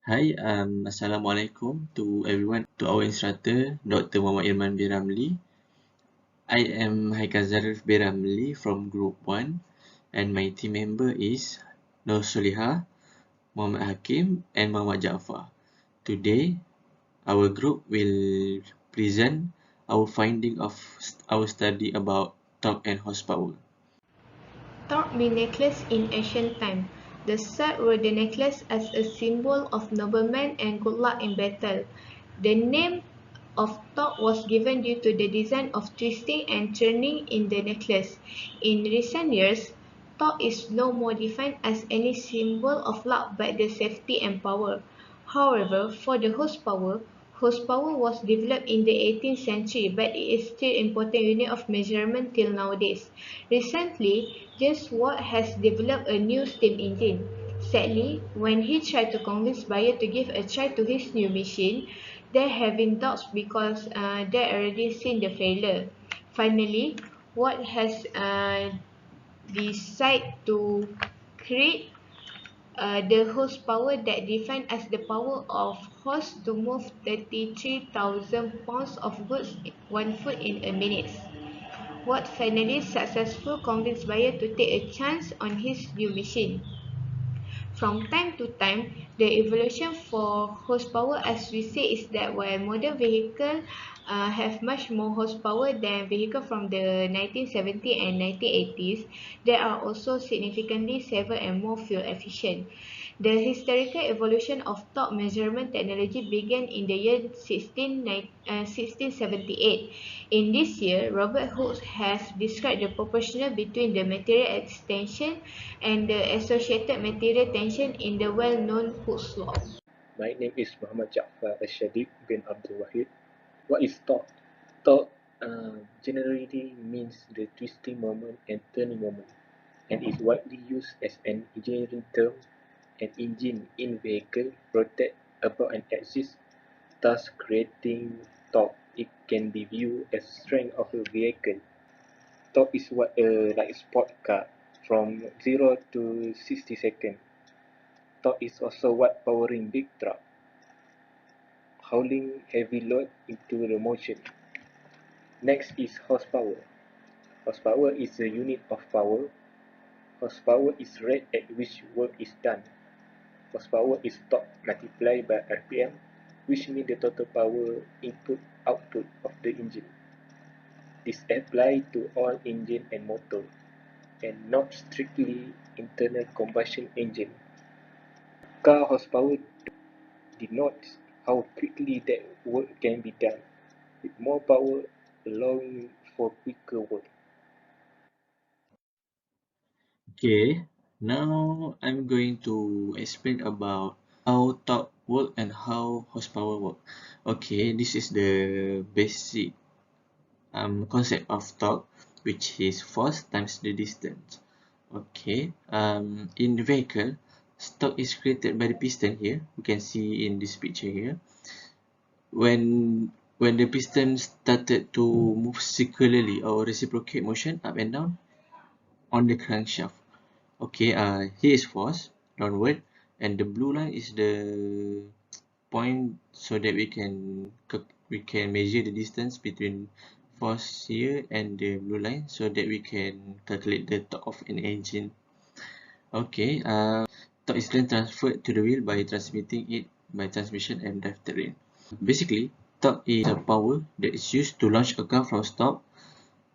Hi, Assalamualaikum to everyone, to our instructor, Dr. Mohd Irman bin Ramli. I am Haikal bin Ramli from Group 1 and my team member is Nur Soliha, Muhammad Hakim and Muhammad Jaafar. Today, our group will present our finding of our study about torque and horsepower. Torque be necklace in ancient time. The sword were the necklace as a symbol of nobleman and good luck in battle. The name of torque was given due to the design of twisting and turning in the necklace. In recent years, torque is no more defined as any symbol of luck but the safety and power. However, for the horsepower was developed in the 18th century, but it is still an important unit of measurement till nowadays. Recently, James Watt has developed a new steam engine. Sadly, when he tried to convince buyers to give a try to his new machine, they having doubts because they already seen the failure. Finally, Watt has decided to create the horsepower that defined as the power of horse to move 33,000 pounds of goods 1 foot in a minute. Watt finally successfully convinced buyers to take a chance on his new machine. From time to time, the evolution for horsepower, as we say, is that while modern vehicles have much more horsepower than vehicles from the 1970s and 1980s, they are also significantly safer and more fuel efficient. The historical evolution of torque measurement technology began in the year 1678. In this year, Robert Hooke has described the proportion between the material extension and the associated material tension in the well-known Hooke's law. My name is Muhammad Jaafar Rashidi bin Abdul Wahid. What is torque? Torque generally means the twisting moment and turning moment, and is widely used as an engineering term. An engine in vehicle rotates about an axis, thus creating torque. It can be viewed as strength of a vehicle. Torque is what like a sport car from 0 to 60 seconds. Torque is also what powering big truck, hauling heavy load into the motion. Next is horsepower. Horsepower is a unit of power. Horsepower is rate at which work is done. Horsepower is torque multiplied by RPM, which means the total power input-output of the engine. This applies to all engine and motor, and not strictly internal combustion engine. Car horsepower denotes how quickly that work can be done, with more power allowing for quicker work. Okay, now I'm going to explain about how torque work and how horsepower work. Okay, this is the basic concept of torque, which is force times the distance. Okay, in the vehicle, torque is created by the piston here. You can see in this picture here. When the piston started to move circularly or reciprocate motion up and down on the crankshaft. Okay, here is force downward, and the blue line is the point so that we can measure the distance between force here and the blue line so that we can calculate the torque of an engine. Okay, torque is then transferred to the wheel by transmitting it by transmission and drivetrain. Basically, torque is a power that is used to launch a car from stop,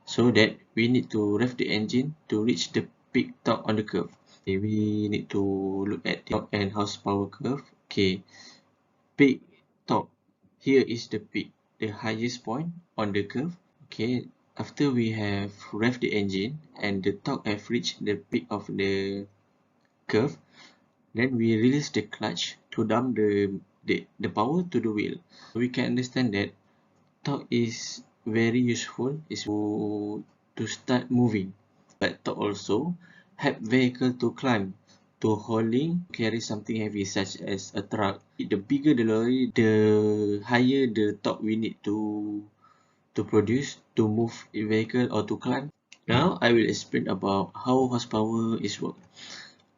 so that we need to rev the engine to reach the peak torque on the curve. Okay, we need to look at the torque and horsepower curve. Okay, peak torque. Here is the peak, the highest point on the curve. Okay, after we have revved the engine and the torque have reached the peak of the curve, then we release the clutch to dump the power to the wheel. We can understand that torque is very useful is to start moving, but torque also help vehicle to climb, to hauling, carry something heavy such as a truck. The bigger the lorry, the higher the torque we need to produce to move a vehicle or to climb. Now I will explain about how horsepower is work.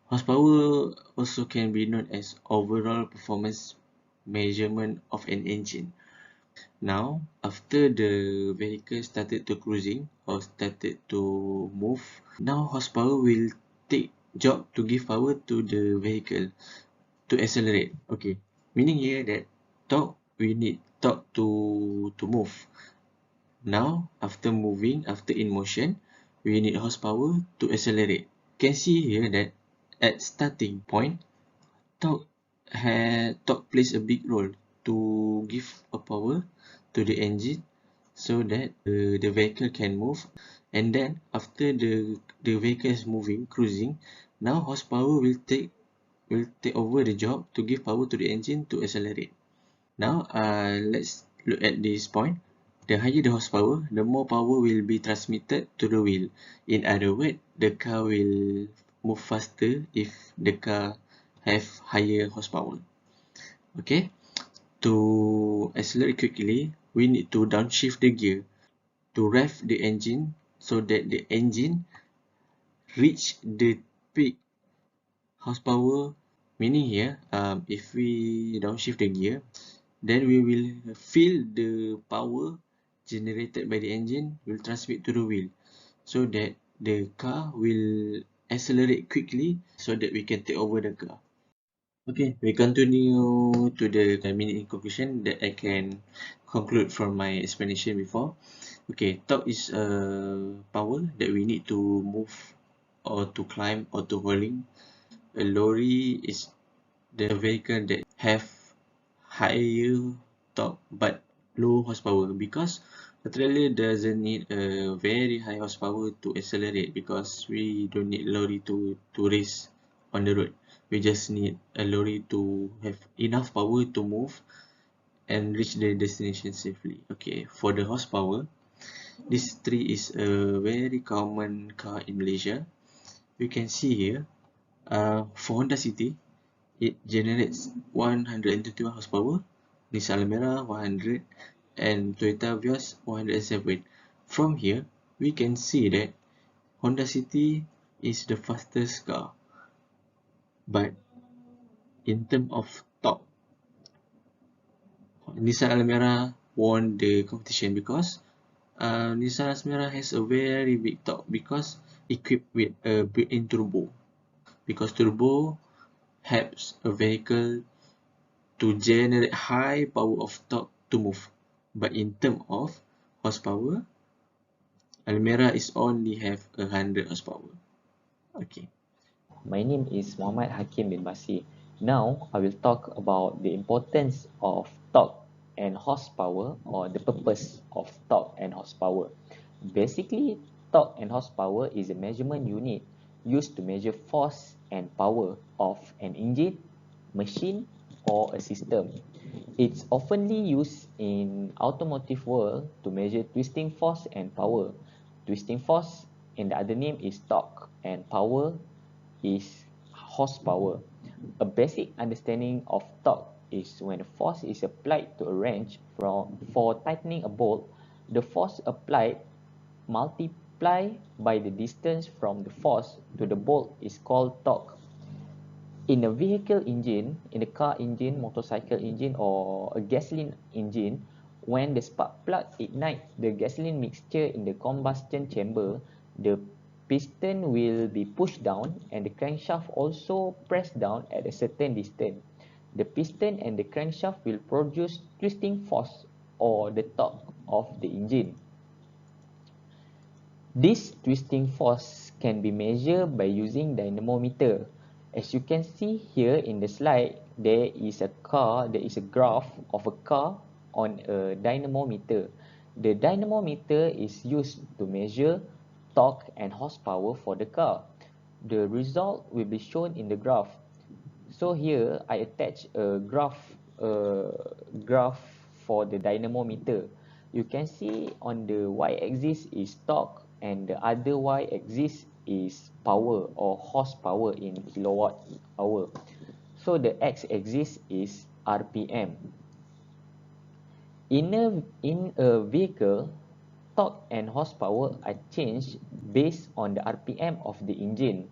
Horsepower also can be known as overall performance measurement of an engine. Now, after the vehicle started to cruising or started to move, now horsepower will take job to give power to the vehicle to accelerate. Okay, meaning here that torque, we need torque to move. Now, after moving, after in motion, we need horsepower to accelerate. Can see here that at starting point, torque plays a big role to give a power to the engine so that the vehicle can move, and then after the vehicle is moving, cruising, now horsepower will take over the job to give power to the engine to accelerate. Now let's look at this point. The higher the horsepower, the more power will be transmitted to the wheel. In other words, the car will move faster if the car have higher horsepower. Okay, to accelerate quickly, we need to downshift the gear to rev the engine so that the engine reach the peak horsepower. Meaning here, if we downshift the gear, then we will feel the power generated by the engine will transmit to the wheel so that the car will accelerate quickly so that we can take over the car. Okay, we continue to the mini conclusion that I can conclude from my explanation before. Okay, torque is a power that we need to move or to climb or to hurling. A lorry is the vehicle that have higher torque but low horsepower, because a trailer doesn't need a very high horsepower to accelerate, because we don't need lorry to race on the road. We just need a lorry to have enough power to move and reach the destination safely. Okay, for the horsepower, this tree is a very common car in Malaysia. You can see here, for Honda City, it generates 121 horsepower, Nissan Almera 100, and Toyota Vios 107. From here, we can see that Honda City is the fastest car, but in terms of torque, Nissan Almera won the competition because Nissan Almera has a very big torque because equipped with a built-in turbo. Because turbo helps a vehicle to generate high power of torque to move. But in terms of horsepower, Almera is only have 100 horsepower. Okay. My name is Muhammad Hakim bin Basir. Now I will talk about the importance of torque and horsepower, or the purpose of torque and horsepower. Basically, torque and horsepower is a measurement unit used to measure force and power of an engine, machine, or a system. It's oftenly used in automotive world to measure twisting force and power. Twisting force, and the other name is torque, and power is horsepower. A basic understanding of torque is when a force is applied to a wrench for tightening a bolt, the force applied multiplied by the distance from the force to the bolt is called torque. In a vehicle engine, in a car engine, motorcycle engine, or a gasoline engine, when the spark plug ignites the gasoline mixture in the combustion chamber, the piston will be pushed down and the crankshaft also pressed down at a certain distance. The piston and the crankshaft will produce twisting force, or the torque of the engine. This twisting force can be measured by using dynamometer. As you can see here in the slide, there is a graph of a car on a dynamometer. The dynamometer is used to measure torque and horsepower for the car. The result will be shown in the graph. So here I attach a graph for the dynamometer. You can see on the y-axis is torque and the other y-axis is power, or horsepower in kilowatt hour. So the x-axis is RPM. In a vehicle, torque and horsepower are changed based on the RPM of the engine.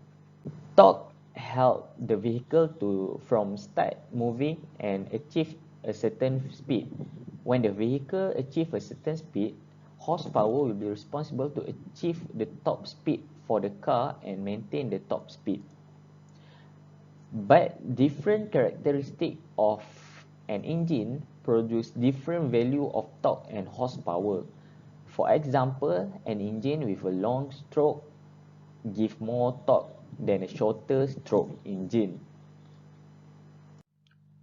Torque help the vehicle to from start moving and achieve a certain speed. When the vehicle achieve a certain speed, horsepower will be responsible to achieve the top speed for the car and maintain the top speed. But different characteristic of an engine produce different value of torque and horsepower. For example, an engine with a long stroke give more torque than a shorter stroke engine.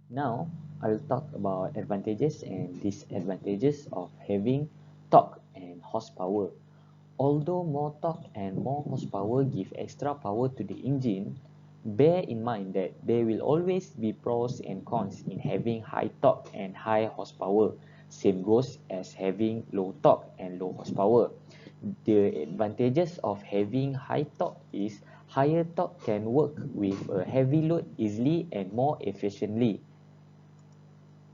Now, I will talk about advantages and disadvantages of having torque and horsepower. Although more torque and more horsepower give extra power to the engine, bear in mind that there will always be pros and cons in having high torque and high horsepower. Same goes as having low torque and low horsepower. The advantages of having high torque is higher torque can work with a heavy load easily and more efficiently.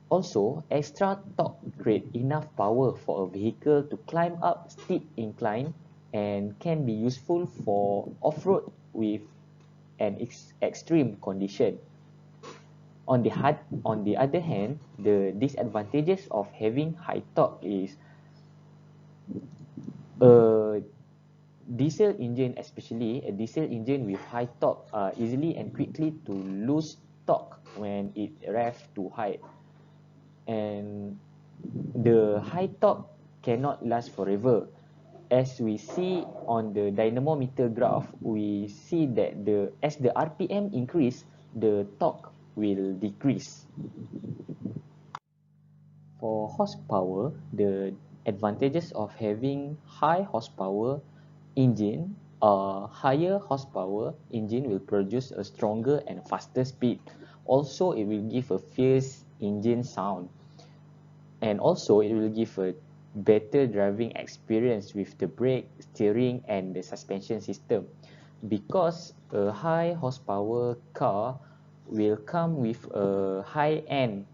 Also, extra torque creates enough power for a vehicle to climb up steep incline and can be useful for off-road with an extreme condition. On the other hand, the disadvantages of having high torque is a diesel engine, especially a diesel engine with high torque, easily and quickly to lose torque when it rev too high. And the high torque cannot last forever. As we see on the dynamometer graph, we see that as the RPM increase, the torque will decrease. For horsepower, the advantages of having high horsepower engine, a higher horsepower engine will produce a stronger and faster speed. Also, it will give a fierce engine sound. And also it will give a better driving experience with the brake, steering and the suspension system, because a high horsepower car will come with a high-end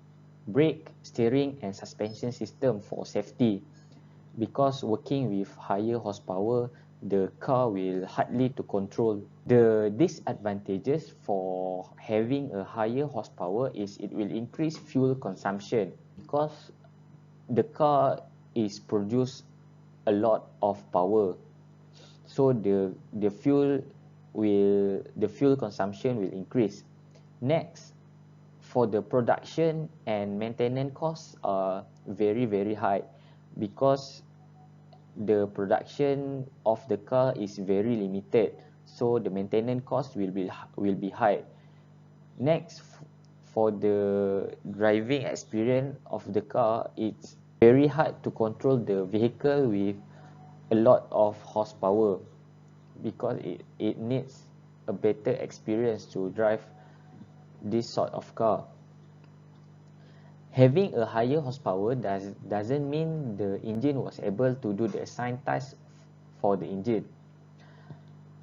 brake, steering and suspension system for safety. Because working with higher horsepower, the car will hardly to control. The disadvantages for having a higher horsepower is it will increase fuel consumption, because the car is produce a lot of power, so the fuel consumption will increase. Next, for the production and maintenance costs are very high, because the production of the car is very limited, so the maintenance cost will be high. Next, for the driving experience of the car, it's very hard to control the vehicle with a lot of horsepower, because it needs a better experience to drive this sort of car. Having a higher horsepower doesn't mean the engine was able to do the assigned task for the engine.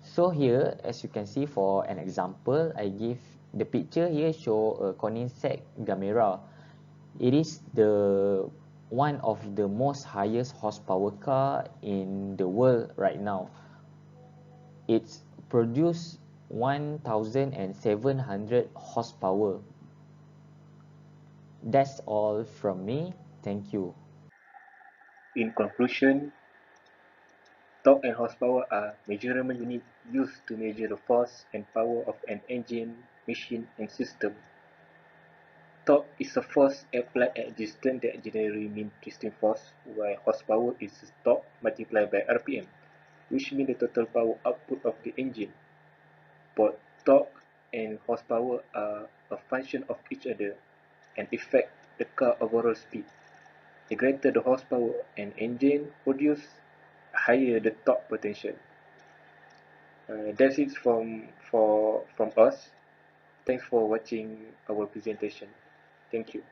So here, as you can see, for an example, I give the picture here show a Koenigsegg Gamera. It is the one of the most highest horsepower car in the world right now. It's produce 1,700 horsepower. That's all from me. Thank you. In conclusion, torque and horsepower are measurement units used to measure the force and power of an engine, machine, and system. Torque is a force applied at distance that generally means twisting force, while horsepower is torque multiplied by RPM, which means the total power output of the engine. Both torque and horsepower are a function of each other and affect the car overall speed. The greater the horsepower an engine produces, the higher the torque potential. That's it from us. Thanks for watching our presentation. Thank you.